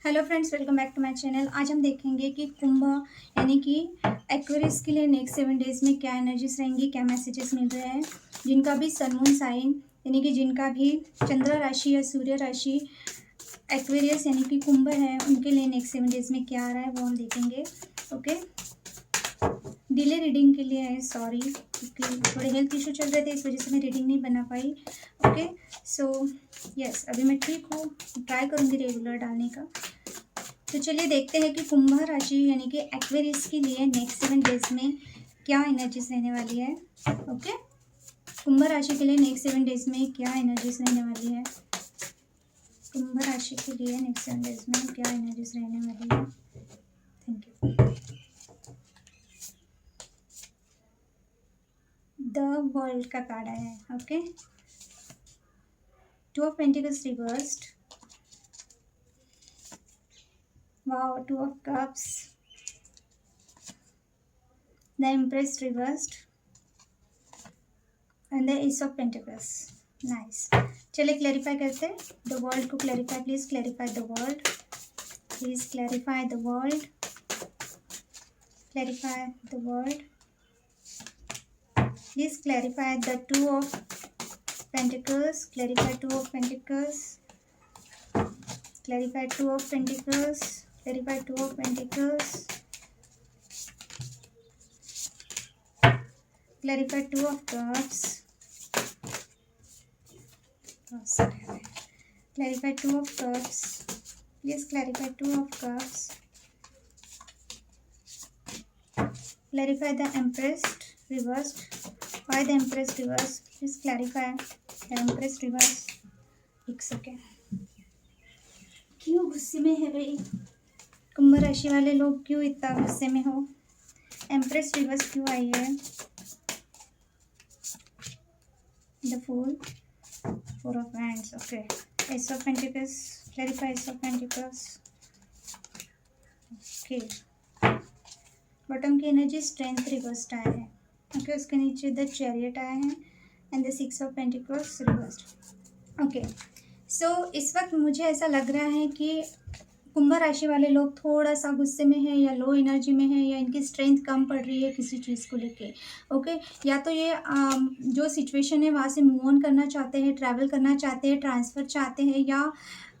Hello friends, welcome back to my channel. आज हम देखेंगे कि कुंभ यानी कि एक्वेरियस के लिए नेक्स्ट 7 डेज में क्या एनर्जीज रहेंगी, क्या मैसेजेस मिल रहे हैं। जिनका भी सन मून साइन यानी कि जिनका भी चंद्र राशि या सूर्य राशि एक्वेरियस यानी कि कुंभ है, उनके लिए नेक्स्ट 7 डेज में क्या आ रहा है वो हम देखेंगे। ओके, डिले रीडिंग के लिए है, सॉरी, क्योंकि थोड़े हेल्थ इशू चल रहे थे, इस वजह से मैं रीडिंग नहीं बना पाई। ओके, सो यस, अभी मैं ठीक हूँ, ट्राई करूँगी रेगुलर डालने का। तो चलिए देखते हैं कि कुंभ राशि यानी कि एक्वेरियस के लिए नेक्स्ट 7 डेज में क्या एनर्जीज रहने वाली है। ओके, कुंभ राशि के लिए नेक्स्ट 7 डेज में क्या एनर्जीज रहने वाली है। कुंभ राशि के लिए नेक्स्ट 7 डेज में क्या एनर्जीज रहने वाली है। Thank you. द वर्ल्ड का कार्ड आया है। Okay, 2 of pentacles reversed, wow, 2 of cups, the empress reversed and the S of pentacles. Nice, चलिए क्लैरिफाई करते हैं द वर्ल्ड को। Clarify, please clarify the world, please clarify the world, clarify the world, please clarify the 2 of pentacles, clarify 2 of pentacles, clarify 2 of pentacles, clarify 2 of pentacles, clarify 2 of cups, clarify 2 of cups, please clarify 2 of cups, clarify the empress reversed, why the empress reversed, please clarify the empress reversed। एक second, क्यों गुस्से में है भाई कुंभ राशि वाले लोग, क्यों इतना गुस्से में हो। एम्प्रेस रिवर्स क्यों आई है। The fool, 4 of wands, okay, ace of pentacles, clarify ace of pentacles, okay, bottom की एनर्जी स्ट्रेंथ रिवर्स्ड आया है। ओके, उसके नीचे द चैरियट आया है and the 6 of pentacles reversed. Okay, so इस वक्त मुझे ऐसा लग रहा है कि कुंभ राशि वाले लोग थोड़ा सा गुस्से में है या लो एनर्जी में है या इनकी स्ट्रेंथ कम पड़ रही है किसी चीज़ को लेके। ओके, या तो ये जो सिचुएशन है वहाँ से मूव ऑन करना चाहते हैं, ट्रैवल करना चाहते हैं, ट्रांसफ़र चाहते हैं, या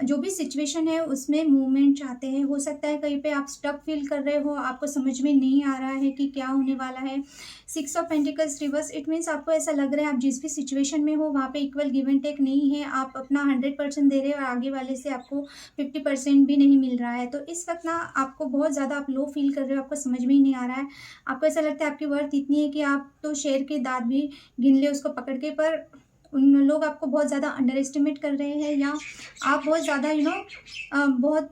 जो भी सिचुएशन है उसमें मूवमेंट चाहते हैं। हो सकता है कहीं पे आप स्टक फील कर रहे हो, आपको समझ में नहीं आ रहा है कि क्या होने वाला है। 6 of pentacles reverse, it means आपको ऐसा लग रहा है आप जिस भी सिचुएशन में हो वहाँ पे इक्वल गिव एंड टेक नहीं है। आप अपना 100% दे रहे हो और आगे वाले से आपको 50% भी नहीं मिल रहा है। तो इस वक्त ना आपको बहुत ज़्यादा आप लो फील कर रहे हो, आपको समझ में ही नहीं आ रहा है। आपको ऐसा लगता है आपकी वर्थ इतनी है कि आप तो शेर के दांत भी गिन ले उसको पकड़ के, पर उन लोग आपको बहुत ज़्यादा अंडर एस्टिमेट कर रहे हैं, या आप बहुत ज़्यादा बहुत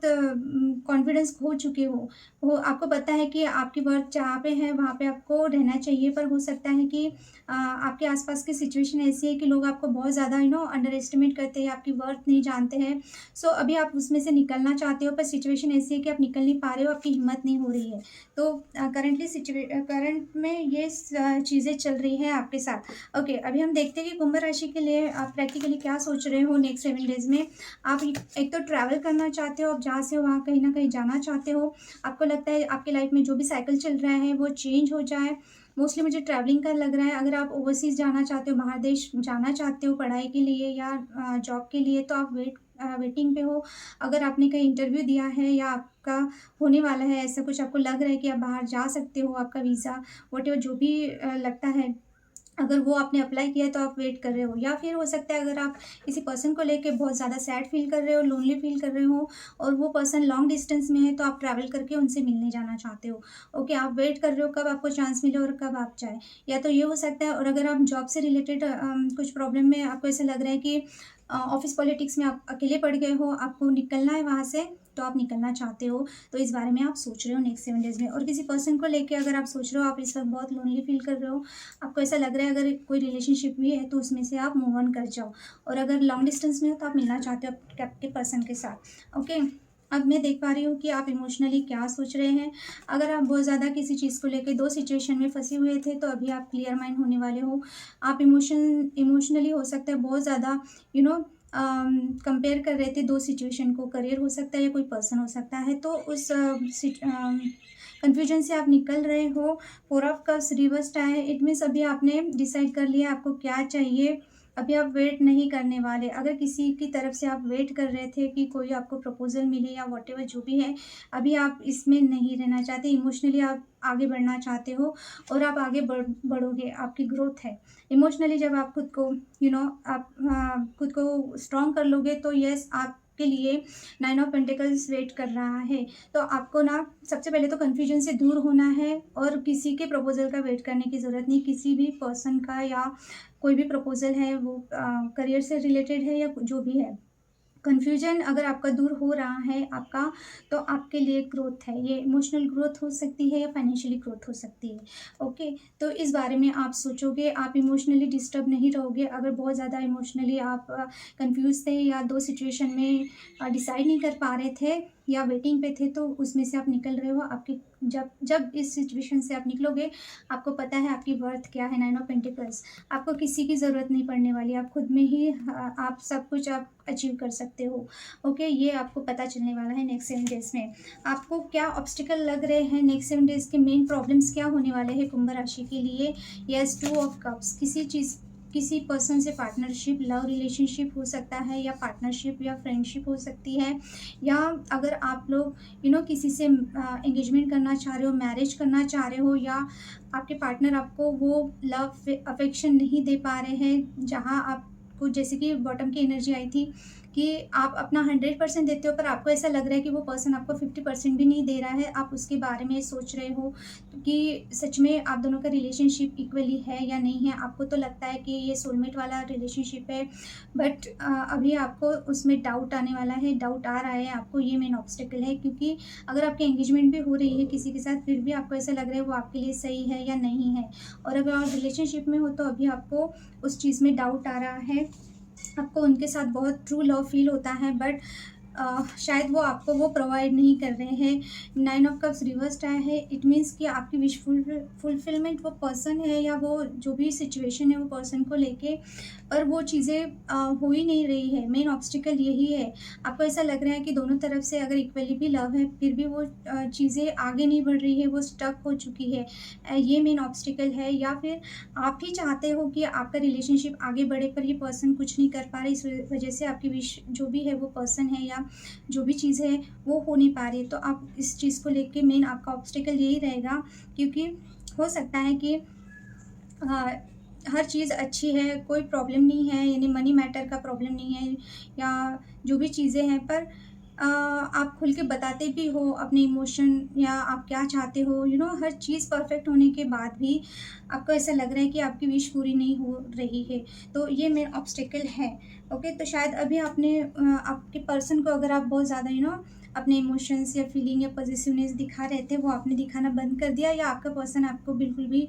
कॉन्फिडेंस खो चुके हो आपको पता है कि आपकी वर्थ जहाँ पे है वहाँ पे आपको रहना चाहिए, पर हो सकता है कि आपके आसपास की सिचुएशन ऐसी है कि लोग आपको बहुत ज़्यादा अंडर एस्टिमेट करते हैं, आपकी वर्थ नहीं जानते हैं। सो अभी आप उसमें से निकलना चाहते हो, पर सिचुएशन ऐसी है कि आप निकल नहीं पा रहे हो, आपकी हिम्मत नहीं हो रही है। तो करंट में ये चीज़ें चल रही हैं आपके साथ। ओके, अभी हम देखते हैं कि कुंभ राशि के लिए आप प्रैक्टिकली क्या सोच रहे हो नेक्स्ट 7 डेज में। आप एक तो ट्रैवल करना चाहते हो, आप जहाँ से हो वहाँ कहीं ना कहीं जाना चाहते हो। आपको लगता है आपकी लाइफ में जो भी साइकिल चल रहा है वो चेंज हो जाए। मोस्टली मुझे ट्रैवलिंग का लग रहा है। अगर आप ओवरसीज़ जाना चाहते हो, बाहर देश जाना चाहते हो पढ़ाई के लिए या जॉब के लिए, तो आप वेटिंग पे हो। अगर आपने कहीं इंटरव्यू दिया है या आपका होने वाला है, ऐसा कुछ आपको लग रहा है कि आप बाहर जा सकते हो, आपका वीज़ा वॉटेवर जो भी लगता है, अगर वो आपने अप्लाई किया है तो आप वेट कर रहे हो। या फिर हो सकता है अगर आप किसी पर्सन को लेके बहुत ज़्यादा सैड फील कर रहे हो, लोनली फील कर रहे हो और वो पर्सन लॉन्ग डिस्टेंस में है, तो आप ट्रैवल करके उनसे मिलने जाना चाहते हो। ओके, आप वेट कर रहे हो कब आपको चांस मिले और कब आप जाए, या तो ये हो सकता है। और अगर आप जॉब से रिलेटेड कुछ प्रॉब्लम में आपको ऐसा लग रहा है कि ऑफिस पॉलिटिक्स में आप अकेले पड़ गए हो, आपको निकलना है वहाँ से, तो आप निकलना चाहते हो, तो इस बारे में आप सोच रहे हो नेक्स्ट 7 डेज में। और किसी पर्सन को लेके अगर आप सोच रहे हो, आप इस वक्त बहुत लोनली फील कर रहे हो, आपको ऐसा लग रहा है अगर कोई रिलेशनशिप भी है तो उसमें से आप मूव ऑन कर जाओ। और अगर लॉन्ग डिस्टेंस में हो तो आप मिलना चाहते हो आपके पर्सन के साथ। ओके, अब मैं देख पा रही हूँ कि आप इमोशनली क्या सोच रहे हैं। अगर आप बहुत ज़्यादा किसी चीज़ को लेकर 2 सिचुएशन में फंसे हुए थे, तो अभी आप क्लियर माइंड होने वाले हो। आप इमोशनली हो सकता है बहुत ज़्यादा कंपेयर कर रहे थे दो सिचुएशन को, करियर हो सकता है या कोई पर्सन हो सकता है, तो उस कन्फ्यूजन से आप निकल रहे हो। फोर ऑफ कप्स रिवर्स्ड आया है, इट मीन्स अभी आपने डिसाइड कर लिया आपको क्या चाहिए, अभी आप वेट नहीं करने वाले। अगर किसी की तरफ से आप वेट कर रहे थे कि कोई आपको प्रपोजल मिले या व्हाटएवर जो भी है, अभी आप इसमें नहीं रहना चाहते, इमोशनली आप आगे बढ़ना चाहते हो और आप आगे बढ़ोगे, आपकी ग्रोथ है। इमोशनली जब आप खुद को आप खुद को स्ट्रॉन्ग कर लोगे तो यस आपके लिए नाइन ऑफ पेंटिकल्स वेट कर रहा है। तो आपको ना सबसे पहले तो कन्फ्यूजन से दूर होना है और किसी के प्रपोजल का वेट करने की ज़रूरत नहीं। किसी भी पर्सन का या कोई भी प्रपोजल है वो करियर से रिलेटेड है या जो भी है, कन्फ्यूजन अगर आपका दूर हो रहा है आपका, तो आपके लिए ग्रोथ है। ये इमोशनल ग्रोथ हो सकती है या फाइनेंशियली ग्रोथ हो सकती है। ओके, तो इस बारे में आप सोचोगे, आप इमोशनली डिस्टर्ब नहीं रहोगे। अगर बहुत ज़्यादा इमोशनली आप कंफ्यूज थे या दो सिचुएशन में डिसाइड नहीं कर पा रहे थे या वेटिंग पे थे, तो उसमें से आप निकल रहे हो। आपकी जब जब इस सिचुएशन से आप निकलोगे, आपको पता है आपकी वर्थ क्या है। नाइन ऑफ पेंटिकल्स, आपको किसी की ज़रूरत नहीं पड़ने वाली, आप खुद में ही आप सब कुछ आप अचीव कर सकते हो। ओके, ये आपको पता चलने वाला है नेक्स्ट 7 डेज़ में। आपको क्या ऑब्स्टिकल लग रहे हैं नेक्स्ट 7 डेज़ के, मेन प्रॉब्लम्स क्या होने वाले हैं कुंभ राशि के लिए। यस, 2 ऑफ कप्स, किसी पर्सन से पार्टनरशिप, लव रिलेशनशिप हो सकता है या पार्टनरशिप या फ्रेंडशिप हो सकती है, या अगर आप लोग किसी से एंगेजमेंट करना चाह रहे हो, मैरिज करना चाह रहे हो, या आपके पार्टनर आपको वो लव अफेक्शन नहीं दे पा रहे हैं जहाँ आपको, जैसे कि बॉटम की एनर्जी आई थी कि आप अपना 100% देते हो पर आपको ऐसा लग रहा है कि वो पर्सन आपको 50% भी नहीं दे रहा है। आप उसके बारे में सोच रहे हो कि सच में आप दोनों का रिलेशनशिप इक्वली है या नहीं है। आपको तो लगता है कि ये सोलमेट वाला रिलेशनशिप है, बट अभी आपको उसमें डाउट आने वाला है, डाउट आ रहा है आपको। ये मेन ऑब्स्टेकल है, क्योंकि अगर आपकी एंगेजमेंट भी हो रही है किसी के साथ, फिर भी आपको ऐसा लग रहा है वो आपके लिए सही है या नहीं है। और अगर आप रिलेशनशिप में हो तो अभी आपको उस चीज़ में डाउट आ रहा है। आपको उनके साथ बहुत ट्रू लव फील होता है, बट शायद वो आपको वो प्रोवाइड नहीं कर रहे हैं। नाइन ऑफ कप्स रिवर्स्ड आया है, इट मीन्स कि आपकी विश फुलफिलमेंट वो पर्सन है या वो जो भी सिचुएशन है वो पर्सन को लेके, पर वो चीज़ें हो ही नहीं रही है। मेन ऑब्स्टिकल यही है। आपको ऐसा लग रहा है कि दोनों तरफ से अगर इक्वली भी लव है, फिर भी वो चीज़ें आगे नहीं बढ़ रही है, वो स्टक हो चुकी है। ये मेन ऑब्स्टिकल है। या फिर आप ही चाहते हो कि आपका रिलेशनशिप आगे बढ़े, पर ये पर्सन कुछ नहीं कर पा रहा, इस वजह से आपकी विश जो भी है वो पर्सन है या जो भी चीज़ है वो हो नहीं पा रही है। तो आप इस चीज़ को लेके मेन आपका ऑब्स्टिकल यही रहेगा, क्योंकि हो सकता है कि हर चीज़ अच्छी है, कोई प्रॉब्लम नहीं है, यानी मनी मैटर का प्रॉब्लम नहीं है या जो भी चीज़ें हैं, पर आप खुल के बताते भी हो अपने इमोशन या आप क्या चाहते हो। हर चीज़ परफेक्ट होने के बाद भी आपको ऐसा लग रहा है कि आपकी विश पूरी नहीं हो रही है, तो ये मेन ऑब्स्टेकल है। ओके, तो शायद अभी आपने आपके पर्सन को अगर आप बहुत ज़्यादा अपने इमोशंस या फीलिंग या पॉजिटिवनेस दिखा रहे थे, वो आपने दिखाना बंद कर दिया, या आपका पर्सन आपको बिल्कुल भी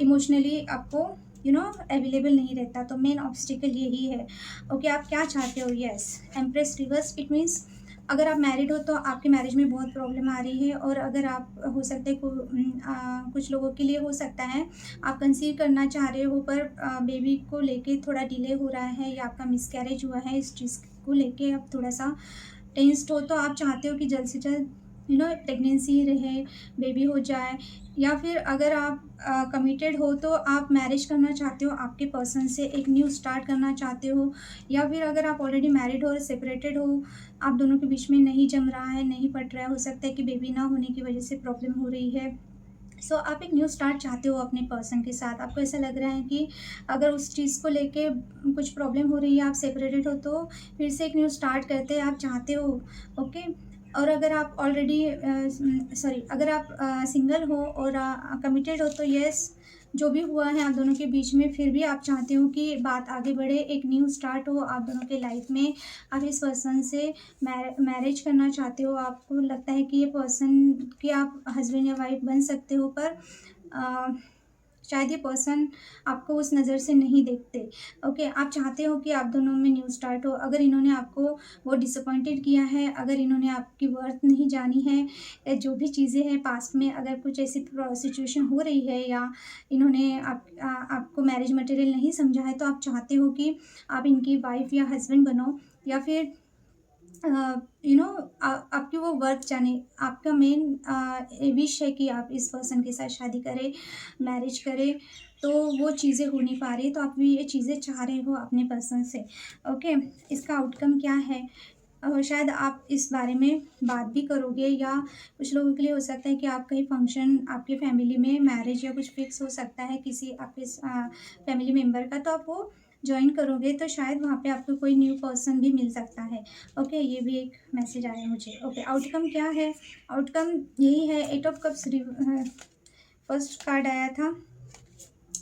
इमोशनली आपको अवेलेबल नहीं रहता। तो मेन ऑब्स्टिकल यही है। ओके, आप क्या चाहते हो। Yes, empress reverse, it means अगर आप मैरिड हो तो आपके मैरिज में बहुत प्रॉब्लम आ रही है, और अगर आप हो सकते कुछ लोगों के लिए हो सकता है आप कंसीव करना चाह रहे हो, पर बेबी को लेके थोड़ा डिले हो रहा है या आपका मिसकैरेज हुआ है, इस चीज़ को लेके आप थोड़ा सा टेंस्ड हो, तो आप चाहते हो कि जल्द से जल्द प्रेगनेंसी रहे, बेबी हो जाए। या फिर अगर आप कमिटेड हो तो आप मैरिज करना चाहते हो, आपके पर्सन से एक न्यू स्टार्ट करना चाहते हो। या फिर अगर आप ऑलरेडी मैरिड हो और सेपरेटेड हो, आप दोनों के बीच में नहीं जम रहा है, नहीं पट रहा है, हो सकता है कि बेबी ना होने की वजह से प्रॉब्लम हो रही है। सो आप एक न्यू स्टार्ट चाहते हो अपने पर्सन के साथ। आपको ऐसा लग रहा है कि अगर उस चीज़ को लेके कुछ प्रॉब्लम हो रही है, आप सेपरेटेड हो, तो फिर से एक न्यू स्टार्ट करते आप चाहते हो। ओके, और अगर आप ऑलरेडी अगर आप सिंगल हो और कमिटेड हो, तो यस, जो भी हुआ है आप दोनों के बीच में, फिर भी आप चाहते हो कि बात आगे बढ़े, एक न्यू स्टार्ट हो आप दोनों के लाइफ में। आप इस पर्सन से मैरिज करना चाहते हो, आपको लगता है कि ये पर्सन कि आप हस्बैंड या वाइफ बन सकते हो, पर शायद ये पर्सन आपको उस नज़र से नहीं देखते। ओके, आप चाहते हो कि आप दोनों में न्यू स्टार्ट हो। अगर इन्होंने आपको वो डिसअपॉइंटेड किया है, अगर इन्होंने आपकी वर्थ नहीं जानी है, या जो भी चीज़ें हैं पास्ट में, अगर कुछ ऐसी सिचुएशन हो रही है, या इन्होंने आपको मैरिज मटेरियल नहीं समझा है, तो आप चाहते हो कि आप इनकी वाइफ़ या हस्बैंड बनो, या फिर आपकी वो वर्थ जाने। आपका मेन विश है कि आप इस पर्सन के साथ शादी करें, मैरिज करें, तो वो चीज़ें हो नहीं पा रही, तो आप भी ये चीज़ें चाह रहे हो अपने पर्सन से। ओके, इसका आउटकम क्या है? शायद आप इस बारे में बात भी करोगे, या कुछ लोगों के लिए हो सकता है कि आप कहीं फंक्शन, आपके फैमिली में मैरिज या कुछ फिक्स हो सकता है किसी आपके फैमिली मेम्बर का, तो आप वो जॉइन करोगे, तो शायद वहाँ पे आपको कोई न्यू पर्सन भी मिल सकता है। ओके, ये भी एक मैसेज आया मुझे। ओके, आउटकम क्या है? आउटकम यही है, 8 ऑफ कप्स फर्स्ट कार्ड आया था,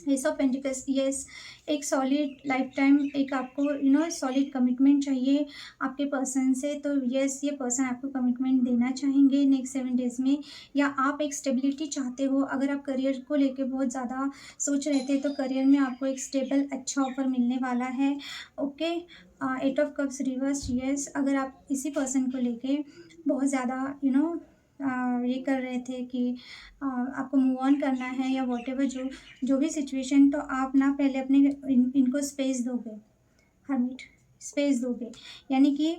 एस ऑफ पेंटिकल्स। यस, एक सॉलिड लाइफ टाइम, एक आपको सॉलिड कमिटमेंट चाहिए आपके पर्सन से। तो यस, ये पर्सन आपको कमिटमेंट देना चाहेंगे नेक्स्ट 7 डेज़ में, या आप एक स्टेबिलिटी चाहते हो। अगर आप करियर को लेके बहुत ज़्यादा सोच रहे थे, तो करियर में आपको एक स्टेबल अच्छा ऑफर मिलने वाला है। Okay, 8 of cups reverse. Yes, अगर आप इसी पर्सन को लेके बहुत ज़्यादा ये कर रहे थे कि आपको मूव ऑन करना है, या वॉटेवर जो भी सिचुएशन, तो आप ना पहले अपने इनको स्पेस दोगे, हर्मिट, स्पेस दोगे। यानी कि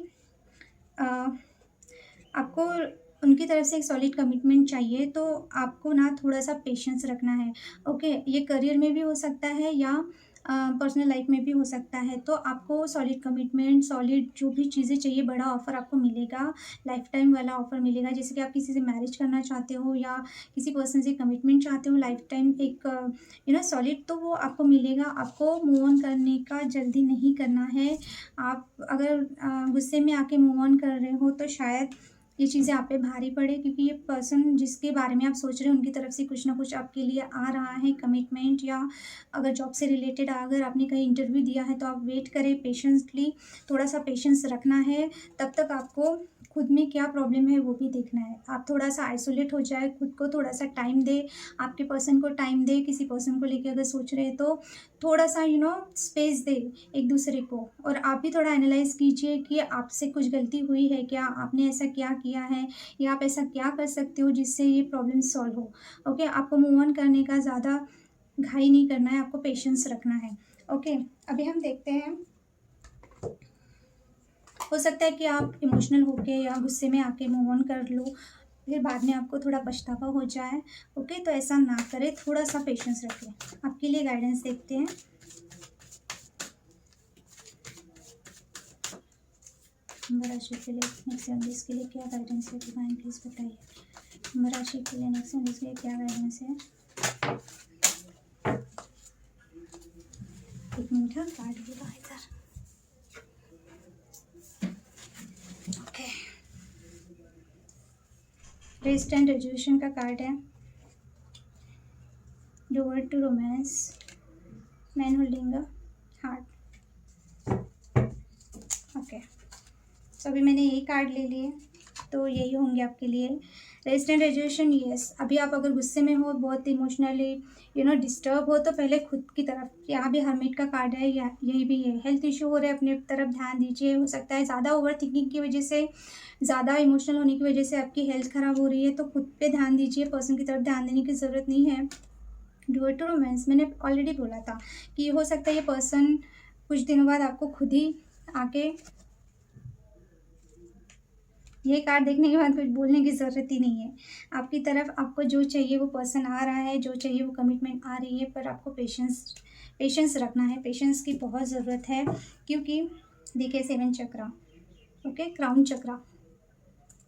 अ, आपको उनकी तरफ से एक सॉलिड कमिटमेंट चाहिए, तो आपको ना थोड़ा-सा पेशेंस रखना है। ओके, ये करियर में भी हो सकता है, या पर्सनल लाइफ में भी हो सकता है। तो आपको सॉलिड कमिटमेंट, सॉलिड जो भी चीज़ें चाहिए, बड़ा ऑफ़र आपको मिलेगा, लाइफ टाइम वाला ऑफ़र मिलेगा। जैसे कि आप किसी से मैरिज करना चाहते हो, या किसी पर्सन से कमिटमेंट चाहते हो, लाइफ टाइम एक सॉलिड, तो वो आपको मिलेगा। आपको मूव ऑन करने का जल्दी नहीं करना है। आप अगर गुस्से में आके मूव ऑन कर रहे हो, तो शायद ये चीज़ें आप पे भारी पड़े, क्योंकि ये पर्सन जिसके बारे में आप सोच रहे हो, उनकी तरफ से कुछ ना कुछ आपके लिए आ रहा है कमिटमेंट, या अगर जॉब से रिलेटेड अगर आपने कहीं इंटरव्यू दिया है, तो आप वेट करें पेशेंसली। थोड़ा सा पेशेंस रखना है। तब तक आपको खुद में क्या प्रॉब्लम है वो भी देखना है। आप थोड़ा सा आइसोलेट हो जाए, खुद को थोड़ा सा टाइम दे, आपके पर्सन को टाइम दे। किसी पर्सन को लेके अगर सोच रहे हैं, तो थोड़ा सा स्पेस दे एक दूसरे को। और आप भी थोड़ा एनालाइज कीजिए कि आपसे कुछ गलती हुई है क्या, आपने ऐसा क्या किया है, या आप ऐसा क्या कर सकते हो जिससे ये प्रॉब्लम सॉल्व हो। ओके, आपको मूव ऑन करने का ज़्यादा घाई नहीं करना है, आपको पेशेंस रखना है। ओके, अभी हम देखते हैं। हो सकता है कि आप इमोशनल होके या गुस्से में आके मूव ऑन कर लो, फिर बाद में आपको थोड़ा पछतावा हो जाए। ओके, तो ऐसा ना करें, थोड़ा सा पेशेंस रखें। आपके लिए गाइडेंस देखते हैं। कुंभ राशि के लिए नेक्स्ट 7 डेज के लिए क्या गाइडेंस है, डिवाइन प्लीज बताइए। कुंभ राशि के लिए नेक्स्ट 7 डेज के लिए क्या गाइडेंस है। एक मिनट, हाँ, कार्ड भी इधर। ओके, रेस्ट एंड रेजोल्यूशन का कार्ड है। Door to romance, man holding a heart. Okay, तो अभी मैंने ये कार्ड ले लिए, तो यही होंगे आपके लिए। रेस्ट एंड रेजोल्यूशन, यस, अभी आप अगर गुस्से में हो, बहुत इमोशनली डिस्टर्ब हो, तो पहले खुद की तरफ, यहाँ भी हर्मिट का कार्ड है, यही भी है। हेल्थ इशू हो रहे हैं, अपने तरफ ध्यान दीजिए। हो सकता है ज़्यादा ओवर थिंकिंग की वजह से, ज़्यादा इमोशनल होने की वजह से आपकी हेल्थ ख़राब हो रही है, तो खुद पे ध्यान दीजिए, पर्सन की तरफ ध्यान देने की ज़रूरत नहीं है। डुअर टू रोमांस, मैंने ऑलरेडी बोला था कि हो सकता है ये पर्सन कुछ दिनों बाद आपको खुद ही आके, ये कार्ड देखने के बाद कुछ बोलने की ज़रूरत ही नहीं है। आपकी तरफ आपको जो चाहिए वो पर्सन आ रहा है, जो चाहिए वो कमिटमेंट आ रही है, पर आपको पेशेंस रखना है। पेशेंस की बहुत ज़रूरत है, क्योंकि देखिए 7 चक्रा, ओके, क्राउन चक्रा,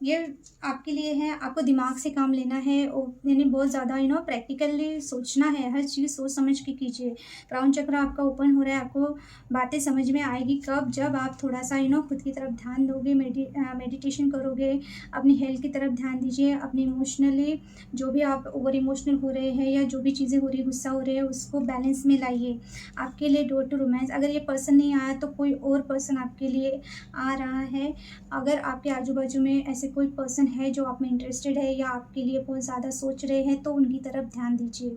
ये आपके लिए है। आपको दिमाग से काम लेना है, यानी बहुत ज़्यादा प्रैक्टिकली सोचना है। हर चीज़ सोच समझ के कीजिए। क्राउन चक्र आपका ओपन हो रहा है। आपको बातें समझ में आएगी कब, जब आप थोड़ा सा खुद की तरफ ध्यान दोगे, मेडिटेशन करोगे, अपनी हेल्थ की तरफ ध्यान दीजिए। अपनी इमोशनली जो भी आप ओवर इमोशनल हो रहे हैं, या जो भी चीज़ें हो रही है, गुस्सा हो रहे हैं, उसको बैलेंस में लाइए। आपके लिए डोर टू रोमांस, अगर ये पर्सन नहीं आया तो कोई और पर्सन आपके लिए आ रहा है। अगर आपके आजू बाजू में ऐसे कोई पर्सन है जो आप में इंटरेस्टेड है, या आपके लिए बहुत ज़्यादा सोच रहे हैं, तो उनकी तरफ ध्यान दीजिए।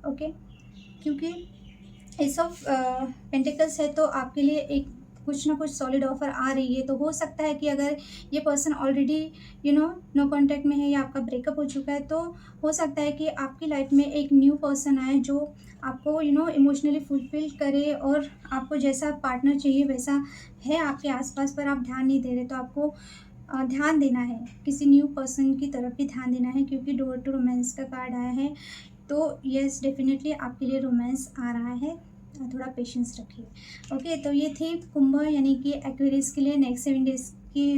ओके, क्योंकि एस ऑफ पेंटिकल्स है तो आपके लिए एक कुछ ना कुछ सॉलिड ऑफर आ रही है। तो हो सकता है कि अगर ये पर्सन ऑलरेडी नो कांटेक्ट में है या आपका ब्रेकअप हो चुका है, तो हो सकता है कि आपकी लाइफ में एक न्यू पर्सन आए जो आपको इमोशनली फुलफिल करे और आपको जैसा पार्टनर चाहिए वैसा है आपके आसपास, पर आप ध्यान नहीं दे रहे। तो आपको ध्यान देना है, किसी न्यू पर्सन की तरफ भी ध्यान देना है, क्योंकि डोर टू रोमांस का कार्ड आया है। तो यस, डेफिनेटली आपके लिए रोमांस आ रहा है, थोड़ा पेशेंस रखिए। ओके, तो ये थी कुंभ यानी कि एक्वेरियस के लिए नेक्स्ट 7 डेज़ की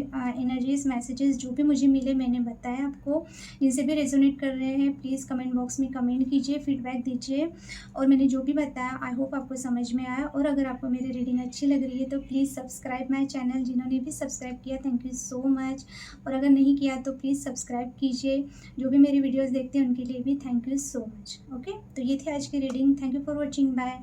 एनर्जीज, मैसेजेस जो भी मुझे मिले मैंने बताया आपको। जिनसे भी रेजोनेट कर रहे हैं प्लीज़ कमेंट बॉक्स में कमेंट कीजिए, फीडबैक दीजिए, और मैंने जो भी बताया आई होप आपको समझ में आया। और अगर आपको मेरी रीडिंग अच्छी लग रही है तो प्लीज़ सब्सक्राइब माई चैनल। जिन्होंने भी सब्सक्राइब किया थैंक यू सो मच, और अगर नहीं किया तो प्लीज़ सब्सक्राइब कीजिए। जो भी मेरी वीडियोज़ देखते हैं उनके लिए भी thank you so much. Okay, तो ये थी आज की reading. Thank you for watching, bye.